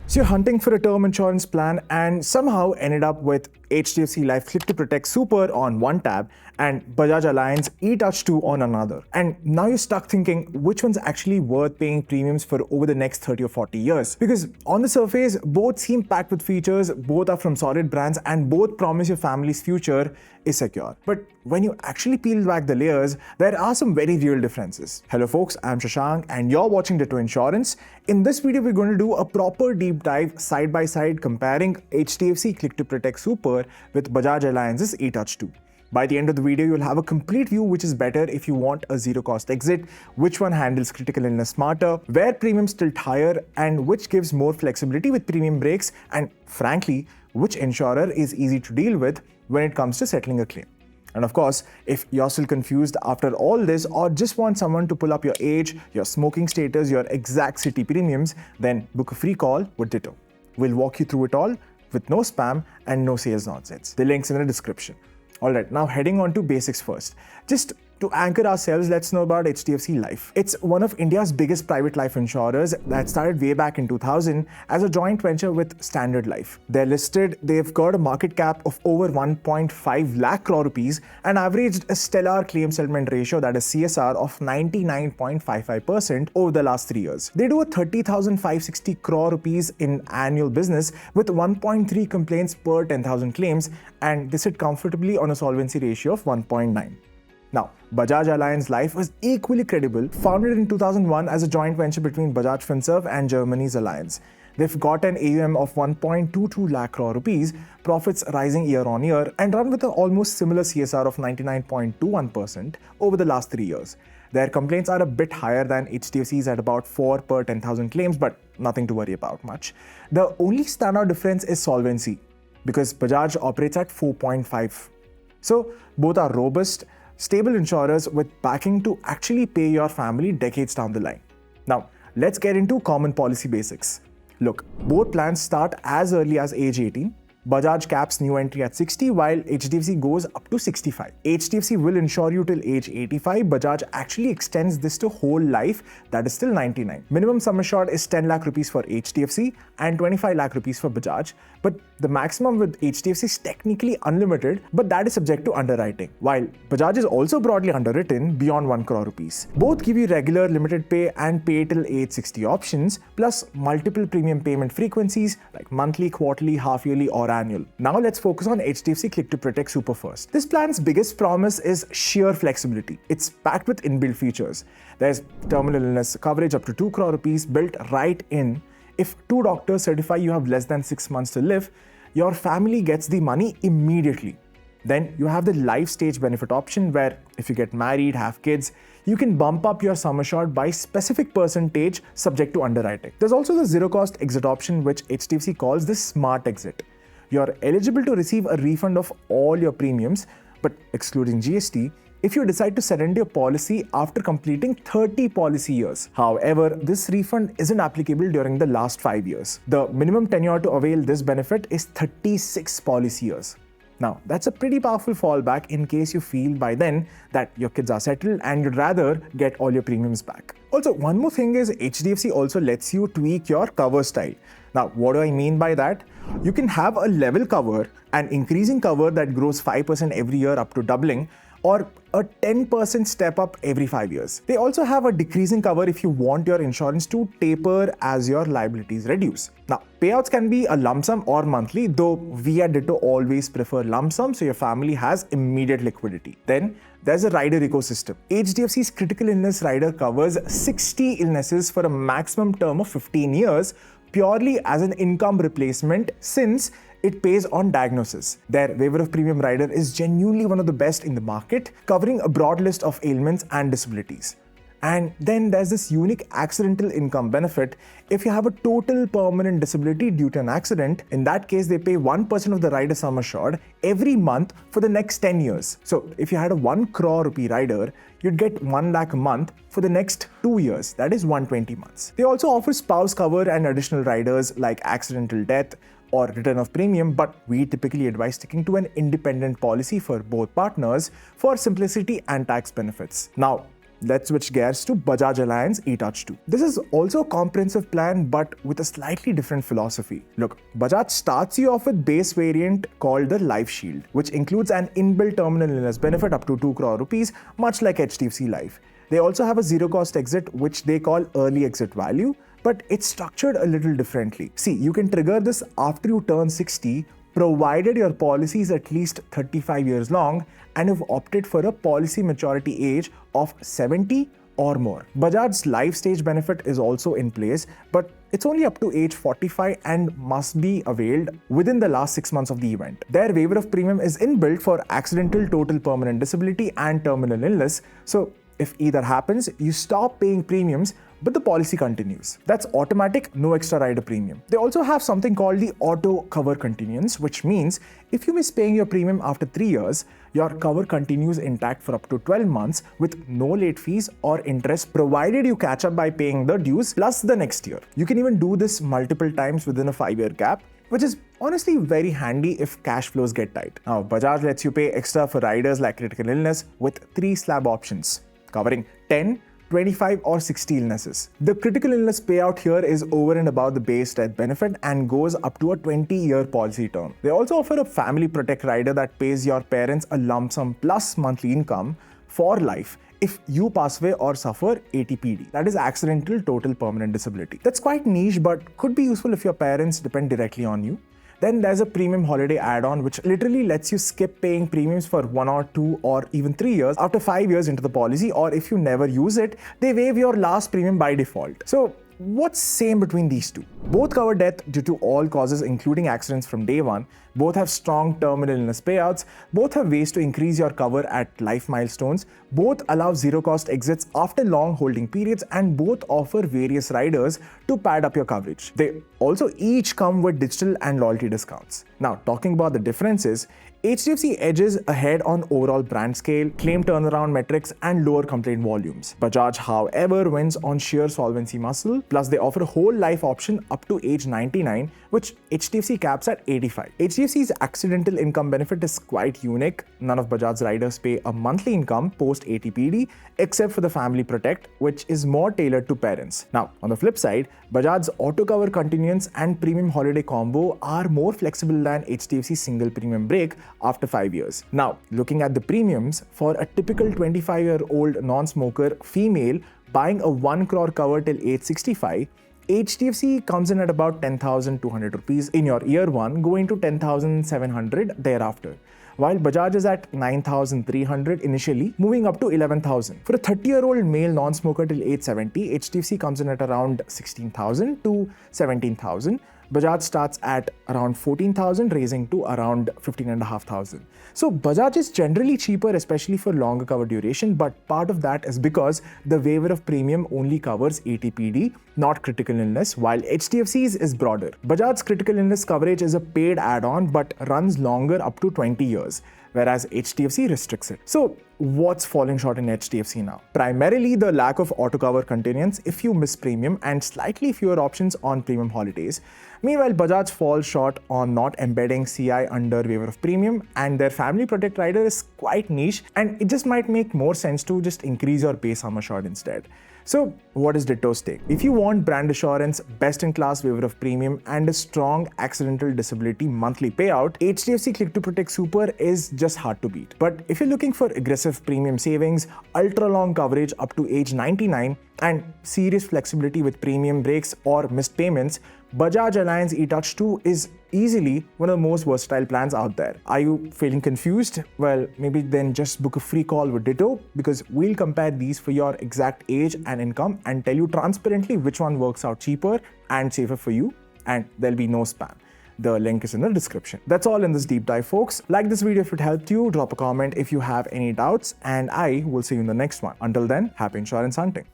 So you're hunting for a term insurance plan and somehow ended up with HDFC Life Click2Protect Super on one tab and Bajaj Allianz eTouch 2 on another. And now you're stuck thinking which one's actually worth paying premiums for over the next 30 or 40 years. Because on the surface, both seem packed with features, both are from solid brands, and both promise your family's future is secure. But when you actually peel back the layers, there are some very real differences. Hello folks, I'm Shashank and you're watching Ditto Insurance. In this video, we're going to do a proper deep dive side by side comparing HDFC Click2Protect Super with Bajaj Allianz's eTouch 2. By the end of the video, you'll have a complete view which is better if you want a zero-cost exit, which one handles critical illness smarter, where premiums tilt higher, and which gives more flexibility with premium breaks, and frankly, which insurer is easy to deal with when it comes to settling a claim. And of course, if you're still confused after all this or just want someone to pull up your age, your smoking status, your exact city premiums, then book a free call with Ditto. We'll walk you through it all with no spam and no sales nonsense. The link's in the description. Alright, now heading on to basics first. Just to anchor ourselves, let's know about HDFC Life. It's one of India's biggest private life insurers that started way back in 2000 as a joint venture with Standard Life. They're listed, they've got a market cap of over 1.5 lakh crore rupees and averaged a stellar claim settlement ratio, that is CSR, of 99.55% over the last 3 years. They do a 30,560 crore rupees in annual business with 1.3 complaints per 10,000 claims, and they sit comfortably on a solvency ratio of 1.9. Now, Bajaj Allianz Life was equally credible, founded in 2001 as a joint venture between Bajaj Finserv and Germany's Allianz. They've got an AUM of 1.22 lakh crore rupees, profits rising year on year, and run with an almost similar CSR of 99.21% over the last 3 years. Their complaints are a bit higher than HDFC's at about 4 per 10,000 claims, but nothing to worry about much. The only standout difference is solvency, because Bajaj operates at 4.5. So both are robust, stable insurers with backing to actually pay your family decades down the line. Now, let's get into common policy basics. Look, both plans start as early as age 18. Bajaj caps new entry at 60 while HDFC goes up to 65. HDFC will insure you till age 85. Bajaj actually extends this to whole life, that is till 99. Minimum sum assured is 10 lakh rupees for HDFC and 25 lakh rupees for Bajaj. But the maximum with HDFC is technically unlimited, but that is subject to underwriting. While Bajaj is also broadly underwritten beyond 1 crore rupees. Both give you regular limited pay and pay till age 60 options, plus multiple premium payment frequencies like monthly, quarterly, half yearly or annual. Now let's focus on HDFC Click2Protect Super first. This plan's biggest promise is sheer flexibility. It's packed with inbuilt features. There's terminal illness coverage up to 2 crore rupees built right in. If 2 doctors certify you have less than 6 months to live, your family gets the money immediately. Then you have the life stage benefit option where if you get married, have kids, you can bump up your sum assured by specific percentage subject to underwriting. There's also the zero cost exit option, which HDFC calls the smart exit. You're eligible to receive a refund of all your premiums, but excluding GST, if you decide to surrender your policy after completing 30 policy years. However, this refund isn't applicable during the last 5 years. The minimum tenure to avail this benefit is 36 policy years. Now, that's a pretty powerful fallback in case you feel by then that your kids are settled and you'd rather get all your premiums back. Also, one more thing is HDFC also lets you tweak your cover style. Now, what do I mean by that? You can have a level cover, an increasing cover that grows 5% every year up to doubling, or a 10% step up every 5 years. They also have a decreasing cover if you want your insurance to taper as your liabilities reduce. Now, payouts can be a lump sum or monthly, though we at Ditto always prefer lump sum so your family has immediate liquidity. Then there's a rider ecosystem. HDFC's critical illness rider covers 60 illnesses for a maximum term of 15 years purely as an income replacement since it pays on diagnosis. Their waiver of premium rider is genuinely one of the best in the market, covering a broad list of ailments and disabilities. And then there's this unique accidental income benefit. If you have a total permanent disability due to an accident, in that case, they pay 1% of the rider sum assured every month for the next 10 years. So if you had a 1 crore rupee rider, you'd get 1 lakh a month for the next 2 years, that is 120 months. They also offer spouse cover and additional riders like accidental death or return of premium, but we typically advise sticking to an independent policy for both partners for simplicity and tax benefits. Now, let's switch gears to Bajaj Allianz eTouch 2. This is also a comprehensive plan but with a slightly different philosophy. Look, Bajaj starts you off with base variant called the Life Shield, which includes an inbuilt terminal illness benefit up to 2 crore rupees, much like HDFC Life. They also have a zero cost exit, which they call early exit value, but it's structured a little differently. See, you can trigger this after you turn 60, provided your policy is at least 35 years long and you've opted for a policy maturity age of 70 or more. Bajaj's life stage benefit is also in place, but it's only up to age 45 and must be availed within the last 6 months of the event. Their waiver of premium is inbuilt for accidental total permanent disability and terminal illness, so if either happens, you stop paying premiums, but the policy continues. That's automatic, no extra rider premium. They also have something called the auto cover continuance, which means if you miss paying your premium after 3 years, your cover continues intact for up to 12 months with no late fees or interest, provided you catch up by paying the dues plus the next year. You can even do this multiple times within a 5-year gap, which is honestly very handy if cash flows get tight. Now, Bajaj lets you pay extra for riders like critical illness with 3 slab options, covering 10, 25 or 60 illnesses. The critical illness payout here is over and above the base death benefit and goes up to a 20-year policy term. They also offer a family protect rider that pays your parents a lump sum plus monthly income for life if you pass away or suffer ATPD, that is accidental total permanent disability. That's quite niche but could be useful if your parents depend directly on you. Then there's a premium holiday add-on which literally lets you skip paying premiums for 1 or 2 or even 3 years after 5 years into the policy, or if you never use it, they waive your last premium by default. So what's same between these two? Both cover death due to all causes including accidents from day one, both have strong terminal illness payouts, both have ways to increase your cover at life milestones, both allow zero cost exits after long holding periods, and both offer various riders to pad up your coverage. They also each come with digital and loyalty discounts. Now, talking about the differences, HDFC edges ahead on overall brand scale, claim turnaround metrics, and lower complaint volumes. Bajaj, however, wins on sheer solvency muscle, plus they offer a whole life option up to age 99, which HDFC caps at 85. HDFC's accidental income benefit is quite unique. None of Bajaj's riders pay a monthly income post ATPD, except for the family protect, which is more tailored to parents. Now, on the flip side, Bajaj's auto cover continuance and premium holiday combo are more flexible than HDFC's single premium break after 5 years. Now, looking at the premiums, for a typical 25-year-old non-smoker female buying a 1 crore cover till age 65, HDFC comes in at about 10,200 rupees in your year 1, going to 10,700 thereafter, while Bajaj is at 9,300 initially, moving up to 11,000. For a 30-year-old male non-smoker till age 70, HDFC comes in at around 16,000 to 17,000. Bajaj starts at around 14,000, raising to around 15,500. So Bajaj is generally cheaper, especially for longer cover duration, but part of that is because the waiver of premium only covers ATPD, not critical illness, while HDFC's is broader. Bajaj's critical illness coverage is a paid add-on but runs longer up to 20 years, whereas HDFC restricts it. So what's falling short in HDFC now? Primarily the lack of auto cover continuance if you miss premium and slightly fewer options on premium holidays. Meanwhile, Bajaj falls short on not embedding CI under waiver of premium, and their family protect rider is quite niche, and it just might make more sense to just increase your base sum assured instead. So what is Ditto's take? If you want brand assurance, best-in-class waiver of premium, and a strong accidental disability monthly payout, HDFC Click2Protect Super is just hard to beat. But if you're looking for aggressive premium savings, ultra-long coverage up to age 99, and serious flexibility with premium breaks or missed payments, Bajaj Allianz eTouch 2 is easily one of the most versatile plans out there. Are you feeling confused? Well, maybe then just book a free call with Ditto, because we'll compare these for your exact age and income and tell you transparently which one works out cheaper and safer for you, and there'll be no spam. The link is in the description. That's all in this deep dive, folks. Like this video if it helped you, drop a comment if you have any doubts, and I will see you in the next one. Until then, happy insurance hunting.